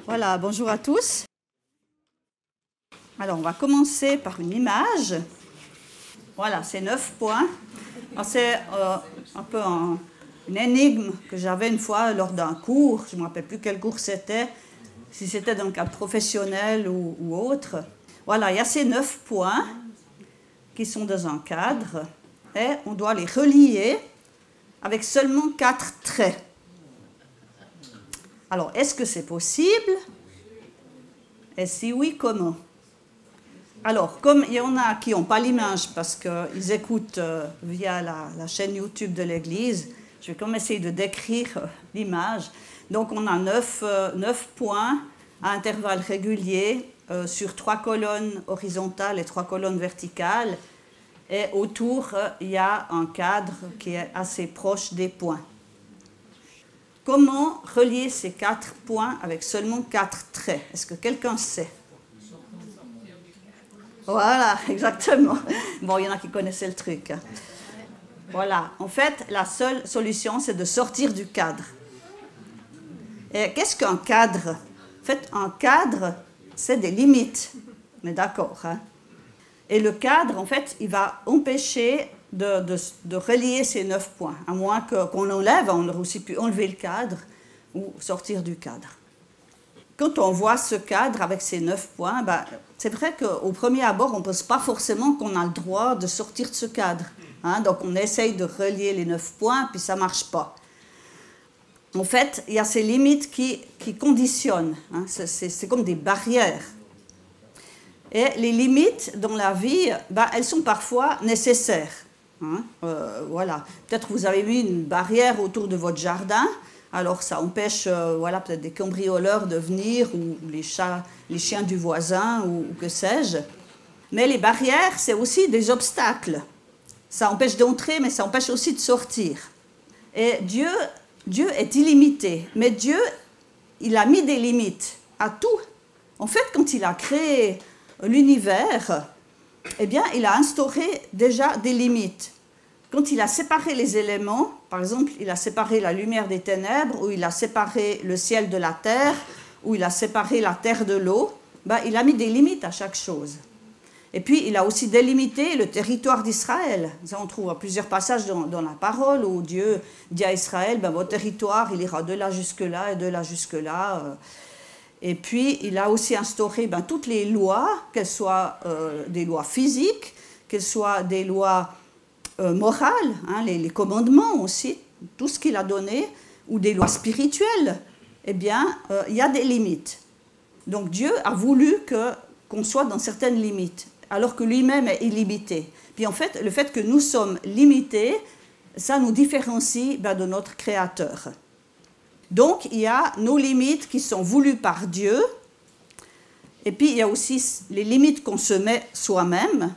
Voilà, bonjour à tous. Alors, on va commencer par une image. Voilà, c'est 9 points. C'est un peu une énigme que j'avais une fois lors d'un cours. Je ne me rappelle plus quel cours c'était, si c'était dans le cadre professionnel ou autre. Voilà, il y a ces 9 points qui sont dans un cadre et on doit les relier avec seulement 4 traits. Alors, est-ce que c'est possible? Et si oui, comment? Alors, comme il y en a qui n'ont pas l'image parce qu'ils écoutent via la chaîne YouTube de l'Église, je vais quand même essayer de décrire l'image. Donc, on a 9 points à intervalles réguliers sur 3 colonnes horizontales et 3 colonnes verticales. Et autour, il y a un cadre qui est assez proche des points. Comment relier ces 4 points avec seulement 4 traits? Est-ce que quelqu'un sait? Voilà, exactement. Bon, il y en a qui connaissaient le truc. Voilà, en fait, la seule solution, c'est de sortir du cadre. Et qu'est-ce qu'un cadre? En fait, un cadre, c'est des limites. On est d'accord, hein? Et le cadre, en fait, il va empêcher de relier ces 9 points, à moins qu'on enlève, on aurait aussi pu enlever le cadre ou sortir du cadre. Quand on voit ce cadre avec ces 9 points, c'est vrai qu'au premier abord, on ne pense pas forcément qu'on a le droit de sortir de ce cadre. Hein? Donc on essaye de relier les 9 points, puis ça ne marche pas. En fait, il y a ces limites qui conditionnent. Hein? C'est comme des barrières. Et les limites dans la vie, elles sont parfois nécessaires. Hein? Voilà. Peut-être vous avez mis une barrière autour de votre jardin, alors ça empêche peut-être des cambrioleurs de venir, ou les chiens du voisin, ou que sais-je. Mais les barrières, c'est aussi des obstacles. Ça empêche d'entrer, mais ça empêche aussi de sortir. Et Dieu est illimité, mais Dieu, il a mis des limites à tout. En fait, quand il a créé l'univers, eh bien, il a instauré déjà des limites. Quand il a séparé les éléments, par exemple, il a séparé la lumière des ténèbres, ou il a séparé le ciel de la terre, ou il a séparé la terre de l'eau, il a mis des limites à chaque chose. Et puis, il a aussi délimité le territoire d'Israël. Ça, on trouve plusieurs passages dans la parole où Dieu dit à Israël, votre territoire, il ira de là jusque-là et de là jusque-là. Et puis, il a aussi instauré toutes les lois, qu'elles soient des lois physiques, qu'elles soient des lois morales, hein, les commandements aussi, tout ce qu'il a donné, ou des lois spirituelles. Eh bien, il y a des limites. Donc, Dieu a voulu qu'on soit dans certaines limites, alors que lui-même est illimité. Puis, en fait, le fait que nous sommes limités, ça nous différencie de notre Créateur. Donc, il y a nos limites qui sont voulues par Dieu, et puis il y a aussi les limites qu'on se met soi-même,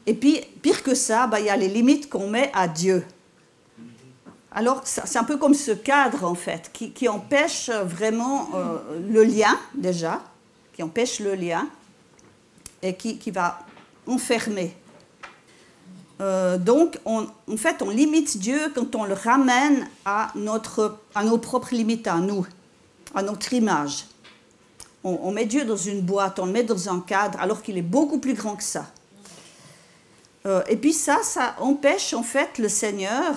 et puis, pire que ça, il y a les limites qu'on met à Dieu. Alors, c'est un peu comme ce cadre, en fait, qui empêche vraiment le lien, déjà, qui empêche le lien, et qui va enfermer. Donc, en fait, on limite Dieu quand on le ramène à nos propres limites, à nous, à notre image. On met Dieu dans une boîte, on le met dans un cadre, alors qu'il est beaucoup plus grand que ça. Et puis ça empêche en fait le Seigneur,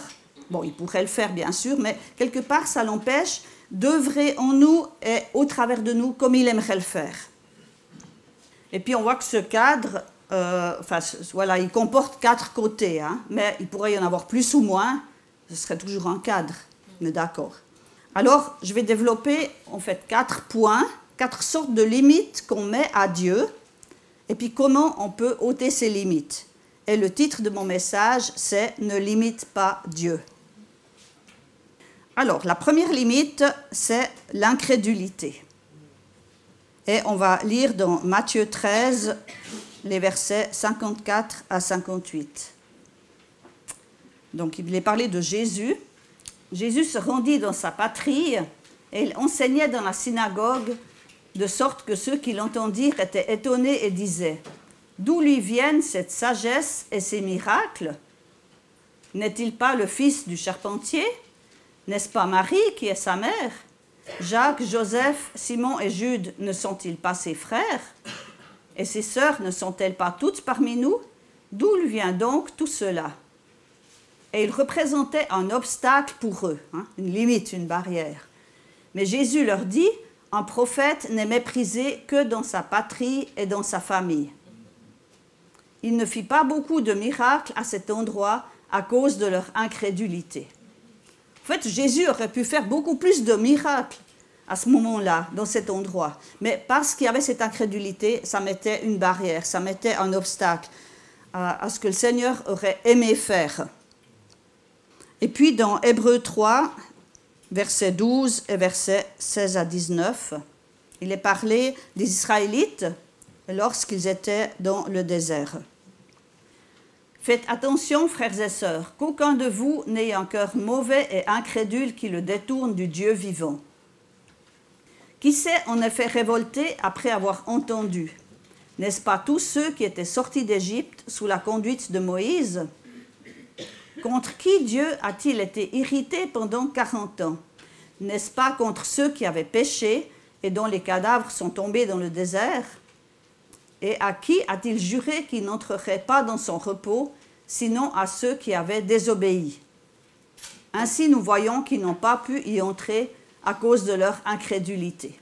bon, il pourrait le faire bien sûr, mais quelque part, ça l'empêche d'œuvrer en nous et au travers de nous comme il aimerait le faire. Et puis on voit que ce cadre, il comporte 4 côtés, hein, mais il pourrait y en avoir plus ou moins, ce serait toujours un cadre, on est d'accord. Alors, je vais développer en fait 4 points, 4 sortes de limites qu'on met à Dieu, et puis comment on peut ôter ces limites. Et le titre de mon message, c'est « Ne limite pas Dieu ». Alors, la première limite, c'est l'incrédulité. Et on va lire dans Matthieu 13, les versets 54 à 58. Donc, il est parlé de Jésus. Jésus se rendit dans sa patrie et il enseignait dans la synagogue, de sorte que ceux qui l'entendirent étaient étonnés et disaient « D'où lui viennent cette sagesse et ces miracles? N'est-il pas le fils du charpentier? N'est-ce pas Marie qui est sa mère? Jacques, Joseph, Simon et Jude ne sont-ils pas ses frères? Et ses sœurs ne sont-elles pas toutes parmi nous? D'où lui vient donc tout cela? Et il représentait un obstacle pour eux, une limite, une barrière. Mais Jésus leur dit, un prophète n'est méprisé que dans sa patrie et dans sa famille. Il ne fit pas beaucoup de miracles à cet endroit à cause de leur incrédulité. En fait, Jésus aurait pu faire beaucoup plus de miracles à ce moment-là, dans cet endroit. Mais parce qu'il y avait cette incrédulité, ça mettait une barrière, ça mettait un obstacle à ce que le Seigneur aurait aimé faire. Et puis dans Hébreux 3, versets 12 et versets 16 à 19, il est parlé des Israélites lorsqu'ils étaient dans le désert. Faites attention, frères et sœurs, qu'aucun de vous n'ait un cœur mauvais et incrédule qui le détourne du Dieu vivant. Qui s'est en effet révolté après avoir entendu? N'est-ce pas tous ceux qui étaient sortis d'Égypte sous la conduite de Moïse? Contre qui Dieu a-t-il été irrité pendant 40 ans? N'est-ce pas contre ceux qui avaient péché et dont les cadavres sont tombés dans le désert? Et à qui a-t-il juré qu'il n'entrerait pas dans son repos, sinon à ceux qui avaient désobéi? Ainsi nous voyons qu'ils n'ont pas pu y entrer à cause de leur incrédulité.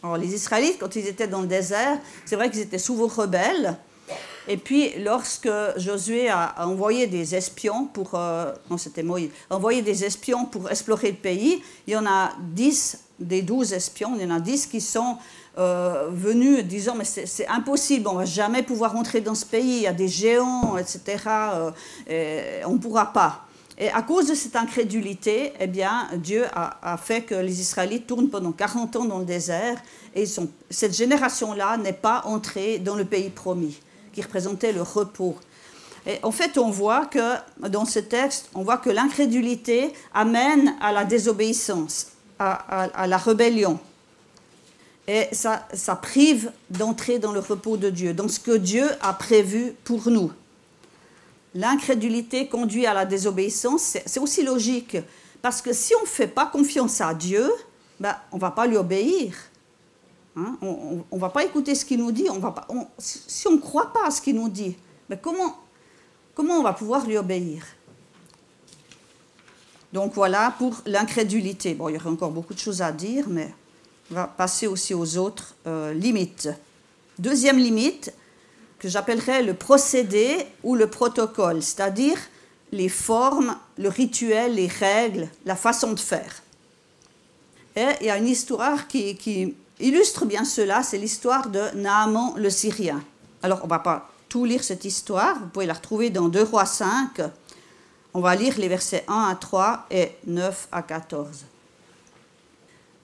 Alors, les Israélites, quand ils étaient dans le désert, c'est vrai qu'ils étaient souvent rebelles. Et puis, lorsque Josué a envoyé des espions pour... non, c'était Moïse. Envoyé des espions pour explorer le pays, il y en a 10, des 12 espions, il y en a 10 qui sont venus disant « mais c'est impossible, on ne va jamais pouvoir entrer dans ce pays, il y a des géants, etc. On ne pourra pas ». Et à cause de cette incrédulité, eh bien, Dieu a fait que les Israélites tournent pendant 40 ans dans le désert et cette génération-là n'est pas entrée dans le pays promis, qui représentait le repos. Et en fait, on voit que, dans ce texte, on voit que l'incrédulité amène à la désobéissance, à la rébellion. Et ça prive d'entrer dans le repos de Dieu, dans ce que Dieu a prévu pour nous. L'incrédulité conduit à la désobéissance, c'est aussi logique, parce que si on ne fait pas confiance à Dieu, on ne va pas lui obéir. On ne va pas écouter ce qu'il nous dit, si on ne croit pas à ce qu'il nous dit, comment on va pouvoir lui obéir? Donc voilà pour l'incrédulité. Bon, il y aurait encore beaucoup de choses à dire, mais on va passer aussi aux autres limites. Deuxième limite, que j'appellerais le procédé ou le protocole, c'est-à-dire les formes, le rituel, les règles, la façon de faire. Et il y a une histoire qui illustre bien cela, c'est l'histoire de Naaman le Syrien. Alors, on ne va pas tout lire cette histoire, vous pouvez la retrouver dans 2 Rois 5. On va lire les versets 1 à 3 et 9 à 14.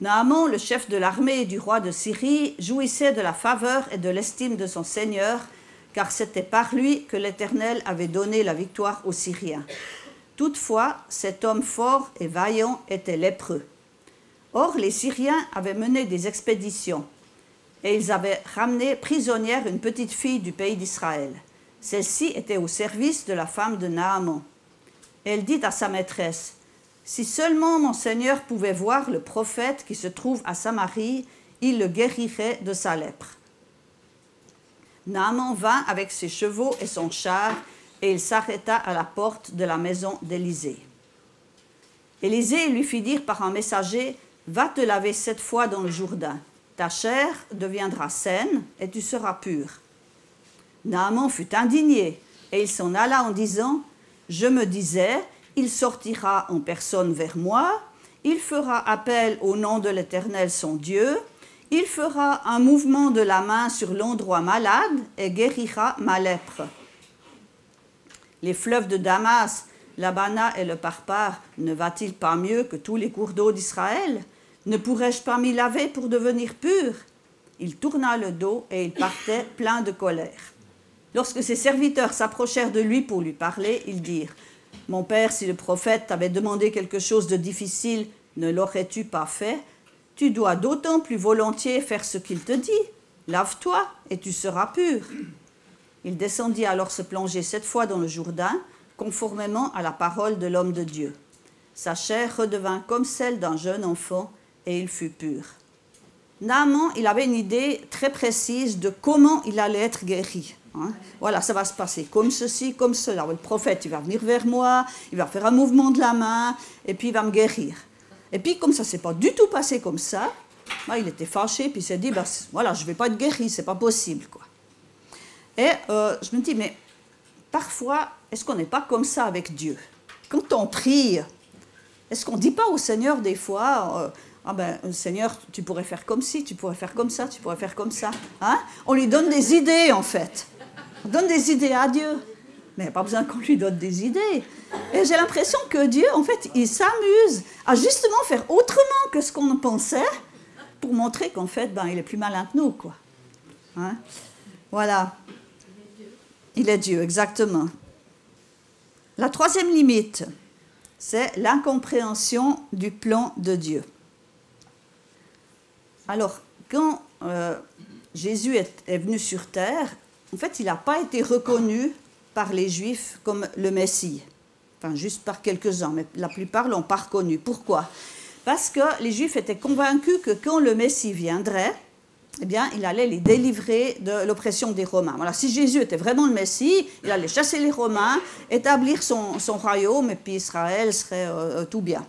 Naaman, le chef de l'armée du roi de Syrie, jouissait de la faveur et de l'estime de son seigneur, car c'était par lui que l'Éternel avait donné la victoire aux Syriens. Toutefois, cet homme fort et vaillant était lépreux. Or, les Syriens avaient mené des expéditions, et ils avaient ramené prisonnière une petite fille du pays d'Israël. Celle-ci était au service de la femme de Naaman. Elle dit à sa maîtresse, « Si seulement mon Seigneur pouvait voir le prophète qui se trouve à Samarie, il le guérirait de sa lèpre. » Naaman vint avec ses chevaux et son char, et il s'arrêta à la porte de la maison d'Élisée. Élisée lui fit dire par un messager, « Va te laver 7 fois dans le Jourdain. Ta chair deviendra saine et tu seras pur. » Naaman fut indigné, et il s'en alla en disant, « Je me disais, il sortira en personne vers moi, il fera appel au nom de l'Éternel son Dieu, il fera un mouvement de la main sur l'endroit malade et guérira ma lèpre. Les fleuves de Damas, l'Abana et le Parpar, ne va-t-il pas mieux que tous les cours d'eau d'Israël? Ne pourrais-je pas m'y laver pour devenir pur? » Il tourna le dos et il partait plein de colère. Lorsque ses serviteurs s'approchèrent de lui pour lui parler, ils dirent, « Mon père, si le prophète t'avait demandé quelque chose de difficile, ne l'aurais-tu pas fait? Tu dois d'autant plus volontiers faire ce qu'il te dit. Lave-toi et tu seras pur. » Il descendit alors se plonger 7 fois dans le Jourdain, conformément à la parole de l'homme de Dieu. sa chair redevint comme celle d'un jeune enfant et il fut pur. Naaman, il avait une idée très précise de comment il allait être guéri. Voilà, ça va se passer comme ceci, comme cela. Le prophète, il va venir vers moi, il va faire un mouvement de la main, et puis il va me guérir. Et puis, comme ça ne s'est pas du tout passé comme ça, il était fâché, puis il s'est dit, voilà, je ne vais pas être guéri, ce n'est pas possible, quoi. Et je me dis, mais parfois, est-ce qu'on n'est pas comme ça avec Dieu? Quand on prie, est-ce qu'on ne dit pas au Seigneur des fois, Seigneur, tu pourrais faire comme ci, tu pourrais faire comme ça, tu pourrais faire comme ça. On lui donne des idées, en fait. On donne des idées à Dieu. Mais il n'y a pas besoin qu'on lui donne des idées. Et j'ai l'impression que Dieu, en fait, il s'amuse à justement faire autrement que ce qu'on pensait pour montrer qu'en fait, il est plus malin que nous, quoi. Voilà. Il est Dieu, exactement. La troisième limite, c'est l'incompréhension du plan de Dieu. Alors, quand Jésus est venu sur terre, en fait, il n'a pas été reconnu par les Juifs comme le Messie. Enfin, juste par quelques-uns, mais la plupart ne l'ont pas reconnu. Pourquoi? Parce que les Juifs étaient convaincus que quand le Messie viendrait, eh bien, il allait les délivrer de l'oppression des Romains. Voilà, si Jésus était vraiment le Messie, il allait chasser les Romains, établir son royaume, et puis Israël serait tout bien.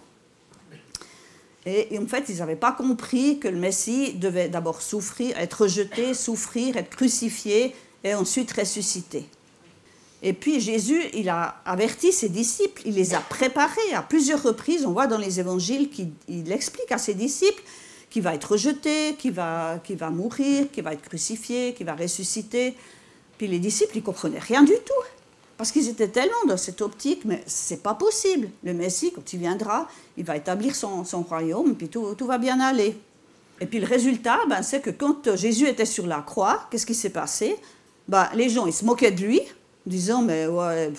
Et en fait, ils n'avaient pas compris que le Messie devait d'abord souffrir, être rejeté, souffrir, être crucifié, et ensuite ressuscité. Et puis Jésus, il a averti ses disciples, il les a préparés à plusieurs reprises. On voit dans les évangiles qu'il explique à ses disciples qu'il va être rejeté, qu'il va mourir, qu'il va être crucifié, qu'il va ressusciter. Puis les disciples, ils ne comprenaient rien du tout, parce qu'ils étaient tellement dans cette optique, mais ce n'est pas possible. Le Messie, quand il viendra, il va établir son royaume, puis tout va bien aller. Et puis le résultat, c'est que quand Jésus était sur la croix, qu'est-ce qui s'est passé? Les gens, ils se moquaient de lui, disant, mais ouais,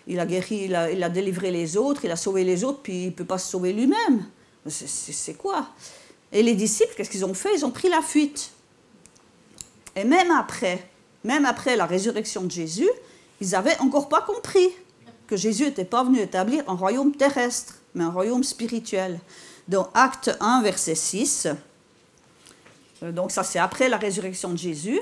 il a guéri, il a délivré les autres, il a sauvé les autres, puis il ne peut pas se sauver lui-même. C'est quoi? Et les disciples, qu'est-ce qu'ils ont fait? Ils ont pris la fuite. Et même après la résurrection de Jésus, ils n'avaient encore pas compris que Jésus n'était pas venu établir un royaume terrestre, mais un royaume spirituel. Dans Acte 1, verset 6, donc ça c'est après la résurrection de Jésus,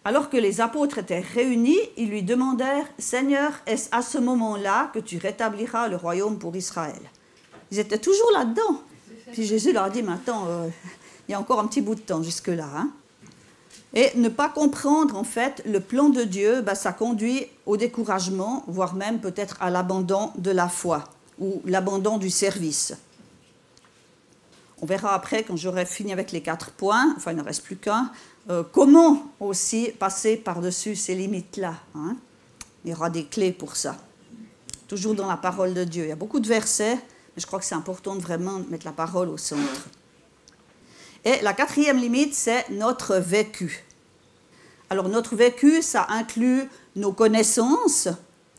alors que les apôtres étaient réunis, ils lui demandèrent « Seigneur, est-ce à ce moment-là que tu rétabliras le royaume pour Israël ?» Ils étaient toujours là-dedans. Puis Jésus leur a dit « Maintenant, il y a encore un petit bout de temps jusque-là. » Et ne pas comprendre, en fait, le plan de Dieu, ça conduit au découragement, voire même peut-être à l'abandon de la foi ou l'abandon du service. On verra après, quand j'aurai fini avec les 4 points, enfin il ne reste plus qu'un, comment aussi passer par-dessus ces limites-là. Il y aura des clés pour ça. Toujours dans la parole de Dieu. Il y a beaucoup de versets, mais je crois que c'est important de vraiment mettre la parole au centre. Et la 4e limite, c'est notre vécu. Alors notre vécu, ça inclut nos connaissances,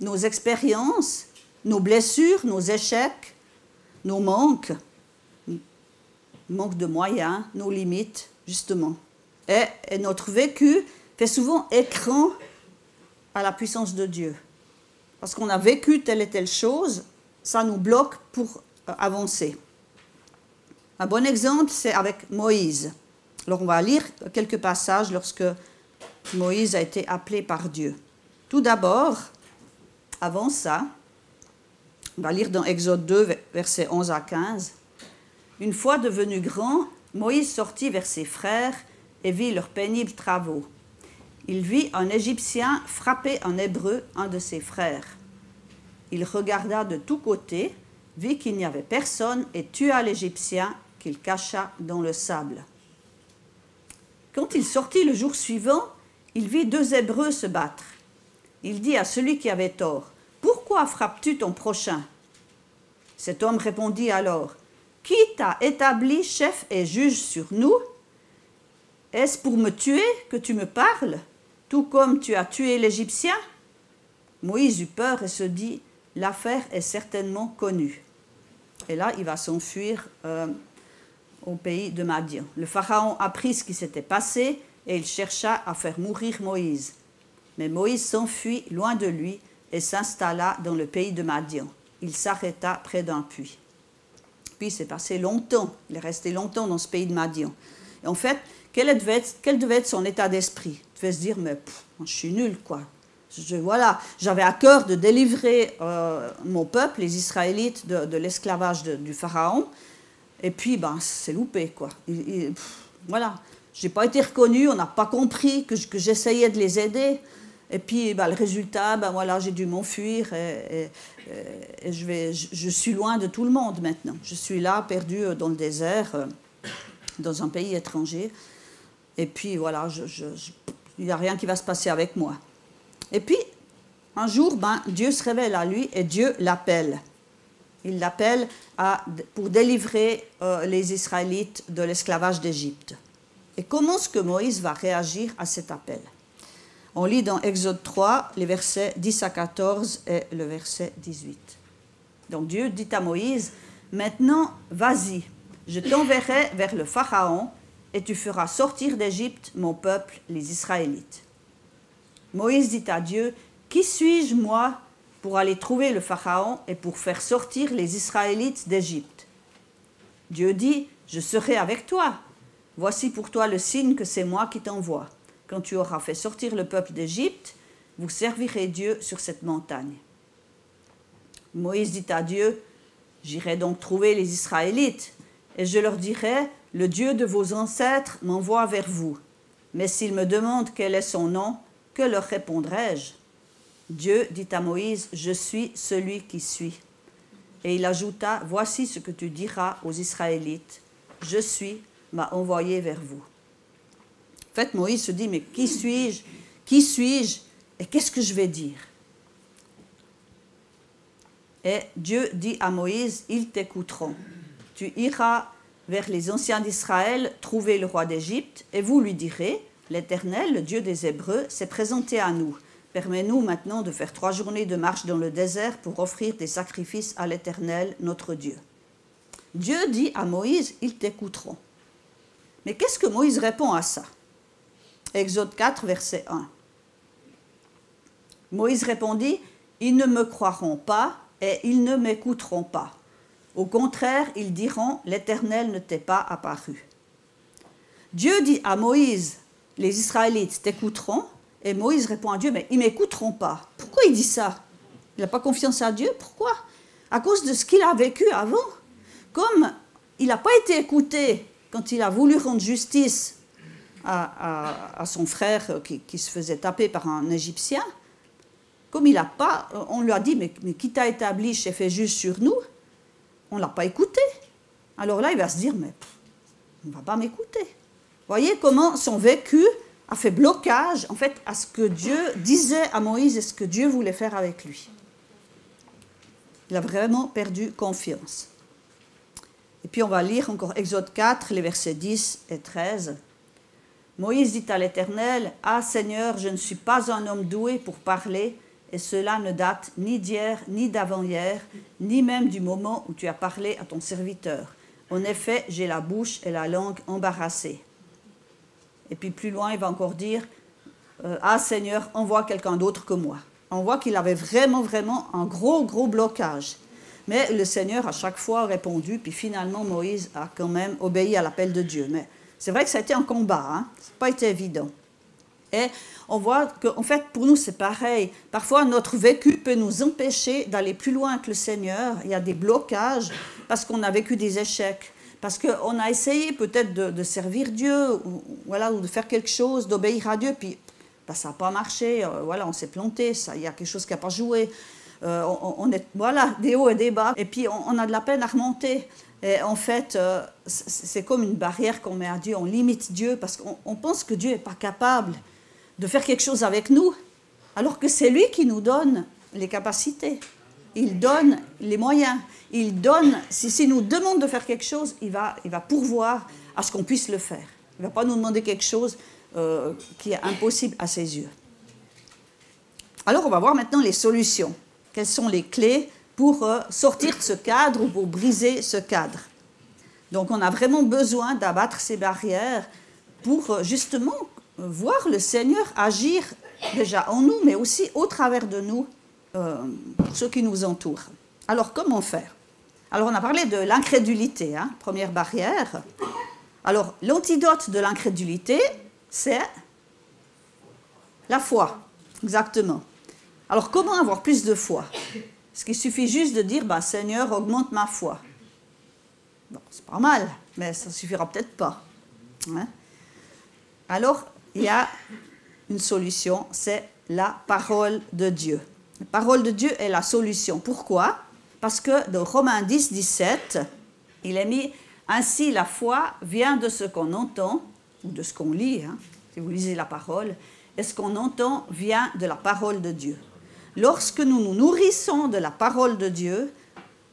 nos expériences, nos blessures, nos échecs, nos manques de moyens, nos limites, justement. Et notre vécu fait souvent écran à la puissance de Dieu. Parce qu'on a vécu telle et telle chose, ça nous bloque pour avancer. Un bon exemple, c'est avec Moïse. Alors on va lire quelques passages lorsque Moïse a été appelé par Dieu. Tout d'abord, avant ça, on va lire dans Exode 2, versets 11 à 15. Une fois devenu grand, Moïse sortit vers ses frères et vit leurs pénibles travaux. Il vit un Égyptien frapper un Hébreu, un de ses frères. Il regarda de tous côtés, vit qu'il n'y avait personne et tua l'Égyptien qu'il cacha dans le sable. Quand il sortit le jour suivant, il vit 2 Hébreux se battre. Il dit à celui qui avait tort, « Pourquoi frappes-tu ton prochain ?» Cet homme répondit alors, « Qui t'a établi chef et juge sur nous? Est-ce pour me tuer que tu me parles, tout comme tu as tué l'Égyptien ?» Moïse eut peur et se dit, « L'affaire est certainement connue. » Et là, il va s'enfuir au pays de Madian. Le Pharaon apprit ce qui s'était passé et il chercha à faire mourir Moïse. Mais Moïse s'enfuit loin de lui et s'installa dans le pays de Madian. Il s'arrêta près d'un puits. puis s'est passé longtemps. Il est resté longtemps dans ce pays de Madian. Et en fait, quel devait être son état d'esprit? Il devait se dire, mais je suis nul, quoi. Voilà, j'avais à cœur de délivrer mon peuple, les Israélites, de l'esclavage du Pharaon. Et puis, c'est loupé, quoi. Voilà, je n'ai pas été reconnu, on n'a pas compris que j'essayais de les aider. Et puis, le résultat, voilà, j'ai dû m'enfuir et je suis loin de tout le monde maintenant. Je suis là, perdu dans le désert, dans un pays étranger. Et puis, voilà, il n'y a rien qui va se passer avec moi. Et puis, un jour, Dieu se révèle à lui et Dieu l'appelle. Il l'appelle pour délivrer les Israélites de l'esclavage d'Égypte. Et comment est-ce que Moïse va réagir à cet appel? On lit dans Exode 3, les versets 10 à 14 et le verset 18. Donc Dieu dit à Moïse, « Maintenant, vas-y, je t'enverrai vers le Pharaon et tu feras sortir d'Égypte mon peuple, les Israélites. » Moïse dit à Dieu, « Qui suis-je, moi, pour aller trouver le Pharaon et pour faire sortir les Israélites d'Égypte ?» Dieu dit, « Je serai avec toi. Voici pour toi le signe que c'est moi qui t'envoie. Quand tu auras fait sortir le peuple d'Égypte, vous servirez Dieu sur cette montagne. » Moïse dit à Dieu, « J'irai donc trouver les Israélites, et je leur dirai, le Dieu de vos ancêtres m'envoie vers vous. Mais s'ils me demandent quel est son nom, que leur répondrai-je? » Dieu dit à Moïse, « Je suis celui qui suis. » Et il ajouta, « Voici ce que tu diras aux Israélites, je suis, m'a envoyé vers vous. » En fait, Moïse se dit, mais qui suis-je? Qui suis-je? Et qu'est-ce que je vais dire? Et Dieu dit à Moïse, ils t'écouteront. Tu iras vers les anciens d'Israël, trouver le roi d'Égypte, et vous lui direz, l'Éternel, le Dieu des Hébreux, s'est présenté à nous. Permets-nous maintenant de faire 3 journées de marche dans le désert pour offrir des sacrifices à l'Éternel, notre Dieu. Dieu dit à Moïse, ils t'écouteront. Mais qu'est-ce que Moïse répond à ça? Exode 4, verset 1. Moïse répondit, « Ils ne me croiront pas et ils ne m'écouteront pas. Au contraire, ils diront, l'Éternel ne t'est pas apparu. » Dieu dit à Moïse, « Les Israélites t'écouteront. » Et Moïse répond à Dieu, « Mais ils ne m'écouteront pas. » Pourquoi il dit ça? Il n'a pas confiance à Dieu. Pourquoi? À cause de ce qu'il a vécu avant. Comme il n'a pas été écouté quand il a voulu rendre justice à son frère qui se faisait taper par un Égyptien, comme il n'a pas, on lui a dit, mais qui t'a établi chef et juge sur nous? On ne l'a pas écouté. Alors là, il va se dire, mais on ne va pas m'écouter. Voyez comment son vécu a fait blocage, en fait, à ce que Dieu disait à Moïse et ce que Dieu voulait faire avec lui. Il a vraiment perdu confiance. Et puis on va lire encore Exode 4, les versets 10 et 13. Moïse dit à l'Éternel, « Ah Seigneur, je ne suis pas un homme doué pour parler, et cela ne date ni d'hier, ni d'avant-hier, ni même du moment où tu as parlé à ton serviteur. En effet, j'ai la bouche et la langue embarrassées. » Et puis plus loin, il va encore dire, « Ah Seigneur, envoie quelqu'un d'autre que moi. » On voit qu'il avait vraiment un gros blocage. Mais le Seigneur a chaque fois répondu, puis finalement Moïse a quand même obéi à l'appel de Dieu. Mais c'est vrai que ça a été un combat, hein? Ça n'a pas été évident. Et on voit qu'en fait, pour nous, c'est pareil. Parfois, notre vécu peut nous empêcher d'aller plus loin que le Seigneur. Il y a des blocages parce qu'on a vécu des échecs, parce qu'on a essayé peut-être de servir Dieu, ou de faire quelque chose, d'obéir à Dieu, puis ça n'a pas marché, on s'est planté, il y a quelque chose qui n'a pas joué. On est, des hauts et des bas, et puis on a de la peine à remonter. Et en fait, c'est comme une barrière qu'on met à Dieu, on limite Dieu parce qu'on pense que Dieu n'est pas capable de faire quelque chose avec nous, alors que c'est lui qui nous donne les capacités. Il donne les moyens. Il donne, si nous demande de faire quelque chose, il va pourvoir à ce qu'on puisse le faire. Il ne va pas nous demander quelque chose qui est impossible à ses yeux. Alors, on va voir maintenant les solutions. Quelles sont les clés pour sortir de ce cadre ou pour briser ce cadre? Donc, on a vraiment besoin d'abattre ces barrières pour justement voir le Seigneur agir déjà en nous, mais aussi au travers de nous, pour ceux qui nous entourent. Alors, comment faire? Alors, on a parlé de l'incrédulité, hein, première barrière. Alors, l'antidote de l'incrédulité, c'est la foi, exactement. Alors, comment avoir plus de foi? Est-ce qu'il suffit juste de dire, bah, Seigneur, augmente ma foi? Bon, c'est pas mal, mais ça ne suffira peut-être pas. Hein? Alors, il y a une solution, c'est la parole de Dieu. La parole de Dieu est la solution. Pourquoi? Parce que dans Romains 10, 17, il est mis « Ainsi la foi vient de ce qu'on entend », ou de ce qu'on lit, hein, si vous lisez la parole, et ce qu'on entend vient de la parole de Dieu. Lorsque nous nous nourrissons de la parole de Dieu,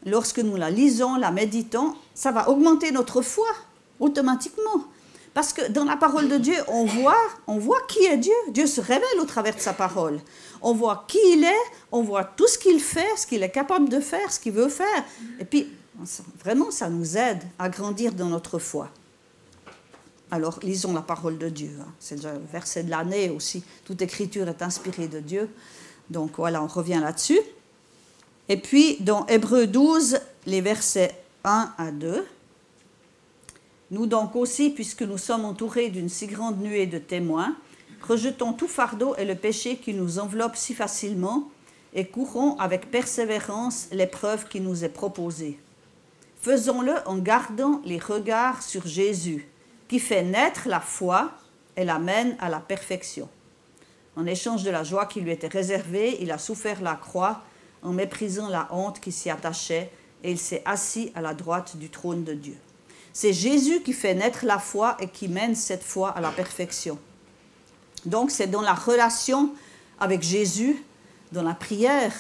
lorsque nous la lisons, la méditons, ça va augmenter notre foi automatiquement. Parce que dans la parole de Dieu, on voit qui est Dieu. Dieu se révèle au travers de sa parole. On voit qui il est, on voit tout ce qu'il fait, ce qu'il est capable de faire, ce qu'il veut faire. Et puis, vraiment, ça nous aide à grandir dans notre foi. Alors, lisons la parole de Dieu. C'est déjà le verset de l'année aussi. Toute écriture est inspirée de Dieu. Donc, voilà, on revient là-dessus. Et puis, dans Hébreux 12, les versets 1 à 2. Nous donc aussi, puisque nous sommes entourés d'une si grande nuée de témoins, rejetons tout fardeau et le péché qui nous enveloppe si facilement et courons avec persévérance l'épreuve qui nous est proposée. Faisons-le en gardant les regards sur Jésus, qui fait naître la foi et la mène à la perfection. En échange de la joie qui lui était réservée, il a souffert la croix en méprisant la honte qui s'y attachait et il s'est assis à la droite du trône de Dieu. C'est Jésus qui fait naître la foi et qui mène cette foi à la perfection. Donc c'est dans la relation avec Jésus, dans la prière,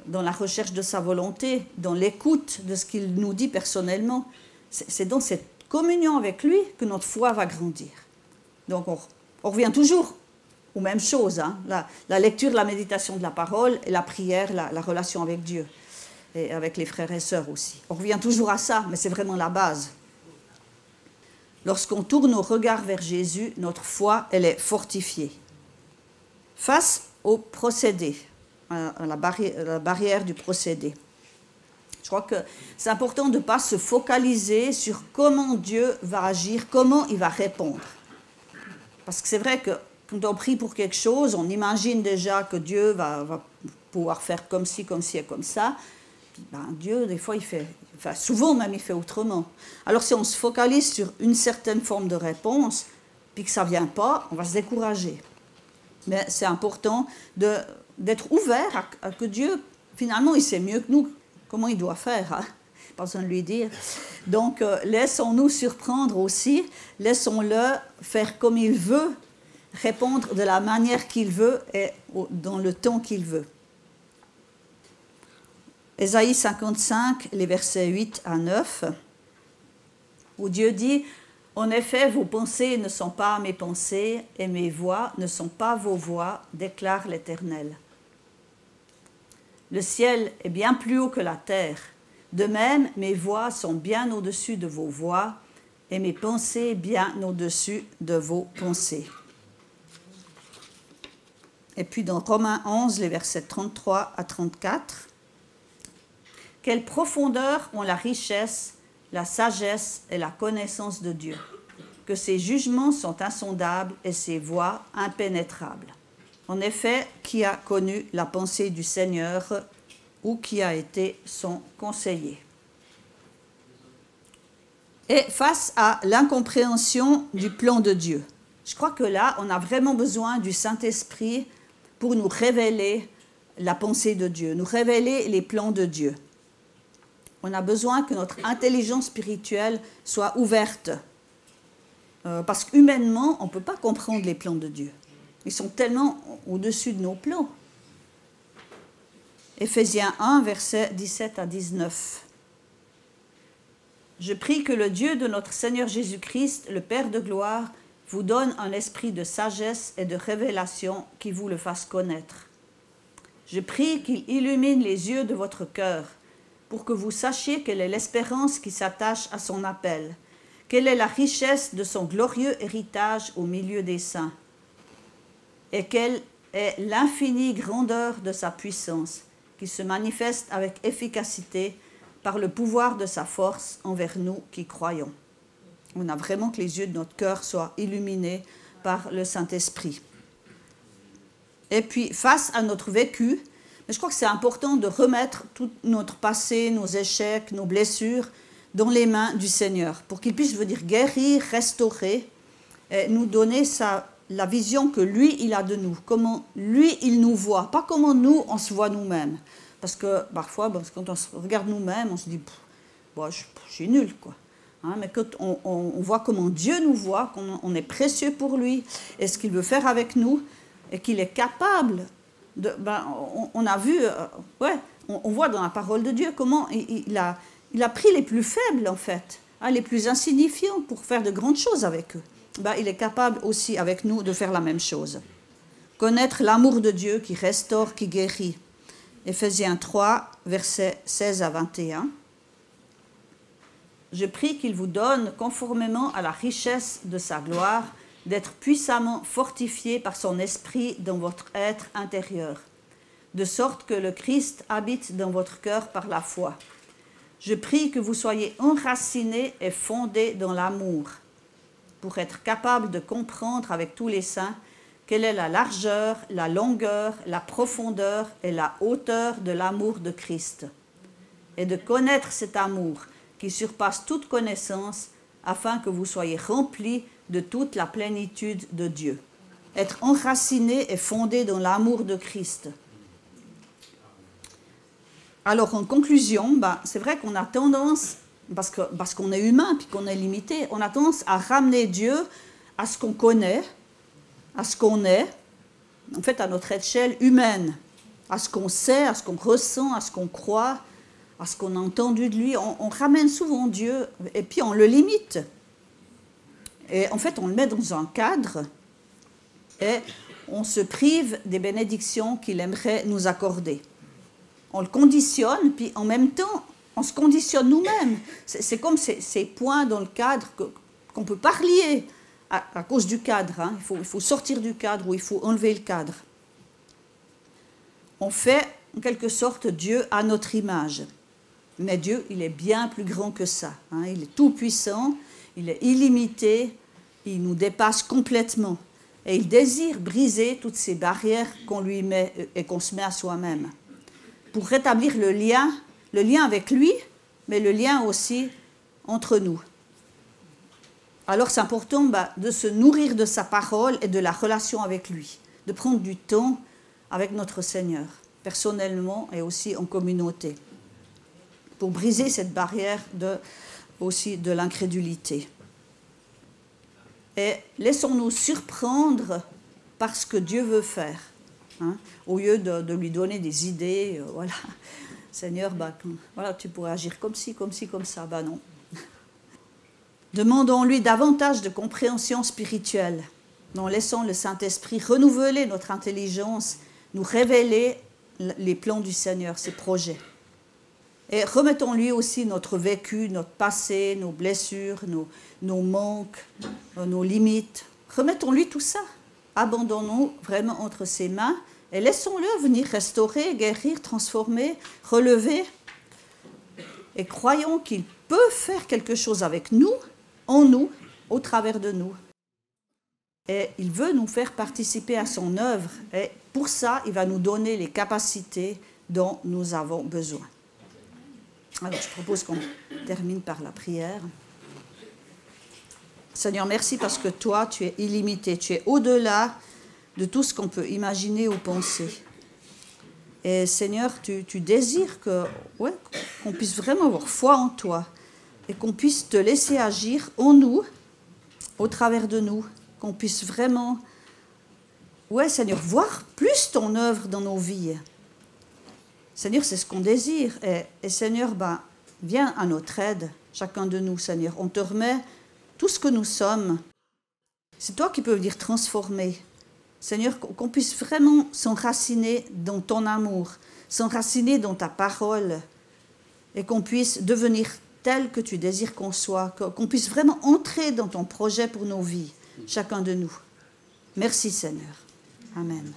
dans la recherche de sa volonté, dans l'écoute de ce qu'il nous dit personnellement. C'est dans cette communion avec lui que notre foi va grandir. Donc on revient toujours aux mêmes choses, hein, la lecture, la méditation de la parole, et la prière, la relation avec Dieu, et avec les frères et sœurs aussi. On revient toujours à ça, mais c'est vraiment la base. Lorsqu'on tourne nos regards vers Jésus, notre foi, elle est fortifiée. Face au procédé, à la barrière du procédé. Je crois que c'est important de ne pas se focaliser sur comment Dieu va agir, comment il va répondre. Parce que c'est vrai que quand on prie pour quelque chose, on imagine déjà que Dieu va pouvoir faire comme ci et comme ça. Puis, Dieu, des fois, souvent même, il fait autrement. Alors, si on se focalise sur une certaine forme de réponse, puis que ça ne vient pas, on va se décourager. Mais c'est important d'être ouvert à que Dieu, finalement, il sait mieux que nous comment il doit faire. Hein? Pas besoin de lui dire. Donc, laissons-nous surprendre aussi. Laissons-le faire comme il veut, répondre de la manière qu'il veut et dans le temps qu'il veut. Ésaïe 55, les versets 8 à 9, où Dieu dit « En effet, vos pensées ne sont pas mes pensées, et mes voix ne sont pas vos voix, déclare l'Éternel. Le ciel est bien plus haut que la terre. De même, mes voix sont bien au-dessus de vos voix, et mes pensées bien au-dessus de vos pensées. » Et puis dans Romains 11, les versets 33 à 34, « Quelle profondeur ont la richesse, la sagesse et la connaissance de Dieu, que ses jugements sont insondables et ses voies impénétrables. En effet, qui a connu la pensée du Seigneur ou qui a été son conseiller ?» Et face à l'incompréhension du plan de Dieu, je crois que là, on a vraiment besoin du Saint-Esprit pour nous révéler la pensée de Dieu, nous révéler les plans de Dieu. On a besoin que notre intelligence spirituelle soit ouverte. Parce qu'humainement, on ne peut pas comprendre les plans de Dieu. Ils sont tellement au-dessus de nos plans. Éphésiens 1, versets 17 à 19. « Je prie que le Dieu de notre Seigneur Jésus-Christ, le Père de gloire, vous donne un esprit de sagesse et de révélation qui vous le fasse connaître. Je prie qu'il illumine les yeux de votre cœur, pour que vous sachiez quelle est l'espérance qui s'attache à son appel, quelle est la richesse de son glorieux héritage au milieu des saints, et quelle est l'infinie grandeur de sa puissance, qui se manifeste avec efficacité par le pouvoir de sa force envers nous qui croyons. On a vraiment que les yeux de notre cœur soient illuminés par le Saint-Esprit. Et puis, face à notre vécu, mais je crois que c'est important de remettre tout notre passé, nos échecs, nos blessures dans les mains du Seigneur, pour qu'il puisse venir guérir, restaurer, et nous donner la vision que lui, il a de nous, comment lui, il nous voit, pas comment nous, on se voit nous-mêmes. Parce que parfois, quand on se regarde nous-mêmes, on se dit « je suis nul, quoi ». Mais quand on voit comment Dieu nous voit, qu'on est précieux pour lui, et ce qu'il veut faire avec nous, et qu'il est capable de... on a vu, on voit dans la parole de Dieu comment il a pris les plus faibles, en fait, les plus insignifiants, pour faire de grandes choses avec eux. Il est capable aussi avec nous de faire la même chose. Connaître l'amour de Dieu qui restaure, qui guérit. Éphésiens 3, versets 16 à 21. Je prie qu'il vous donne, conformément à la richesse de sa gloire, d'être puissamment fortifié par son esprit dans votre être intérieur, de sorte que le Christ habite dans votre cœur par la foi. Je prie que vous soyez enracinés et fondés dans l'amour, pour être capable de comprendre avec tous les saints quelle est la largeur, la longueur, la profondeur et la hauteur de l'amour de Christ, et de connaître cet amour qui surpasse toute connaissance, afin que vous soyez remplis de toute la plénitude de Dieu. Être enraciné et fondé dans l'amour de Christ. Alors, en conclusion, c'est vrai qu'on a tendance, parce qu'on est humain puis qu'on est limité, on a tendance à ramener Dieu à ce qu'on connaît, à ce qu'on est, en fait à notre échelle humaine, à ce qu'on sait, à ce qu'on ressent, à ce qu'on croit, à ce qu'on a entendu de lui. On ramène souvent Dieu et puis on le limite. Et en fait, on le met dans un cadre et on se prive des bénédictions qu'il aimerait nous accorder. On le conditionne, puis en même temps, on se conditionne nous-mêmes. C'est comme ces points dans le cadre qu'on ne peut pas relier à cause du cadre. Il faut sortir du cadre ou il faut enlever le cadre. On fait en quelque sorte Dieu à notre image. Mais Dieu, il est bien plus grand que ça. Il est tout puissant, il est illimité, il nous dépasse complètement. Et il désire briser toutes ces barrières qu'on lui met et qu'on se met à soi-même. Pour rétablir le lien avec lui, mais le lien aussi entre nous. Alors c'est important de se nourrir de sa parole et de la relation avec lui, de prendre du temps avec notre Seigneur, personnellement et aussi en communauté, pour briser cette barrière aussi de l'incrédulité. Et laissons-nous surprendre par ce que Dieu veut faire, au lieu de lui donner des idées, voilà. Seigneur, voilà, tu pourrais agir comme ci, comme ça. Non. Demandons-lui davantage de compréhension spirituelle. En laissant le Saint-Esprit renouveler notre intelligence, nous révéler les plans du Seigneur, ses projets. Et remettons-lui aussi notre vécu, notre passé, nos blessures, nos manques, nos limites. Remettons-lui tout ça. Abandonnons-nous vraiment entre ses mains et laissons-le venir restaurer, guérir, transformer, relever. Et croyons qu'il peut faire quelque chose avec nous, en nous, au travers de nous. Et il veut nous faire participer à son œuvre. Et pour ça, il va nous donner les capacités dont nous avons besoin. Alors, je propose qu'on termine par la prière. Seigneur, merci parce que toi, tu es illimité. Tu es au-delà de tout ce qu'on peut imaginer ou penser. Et Seigneur, tu désires qu'on puisse vraiment avoir foi en toi et qu'on puisse te laisser agir en nous, au travers de nous, qu'on puisse vraiment, Seigneur, voir plus ton œuvre dans nos vies. Seigneur, c'est ce qu'on désire. Et Seigneur, viens à notre aide, chacun de nous, Seigneur. On te remet tout ce que nous sommes. C'est toi qui peux venir transformer. Seigneur, qu'on puisse vraiment s'enraciner dans ton amour, s'enraciner dans ta parole, et qu'on puisse devenir tel que tu désires qu'on soit, qu'on puisse vraiment entrer dans ton projet pour nos vies, chacun de nous. Merci Seigneur. Amen.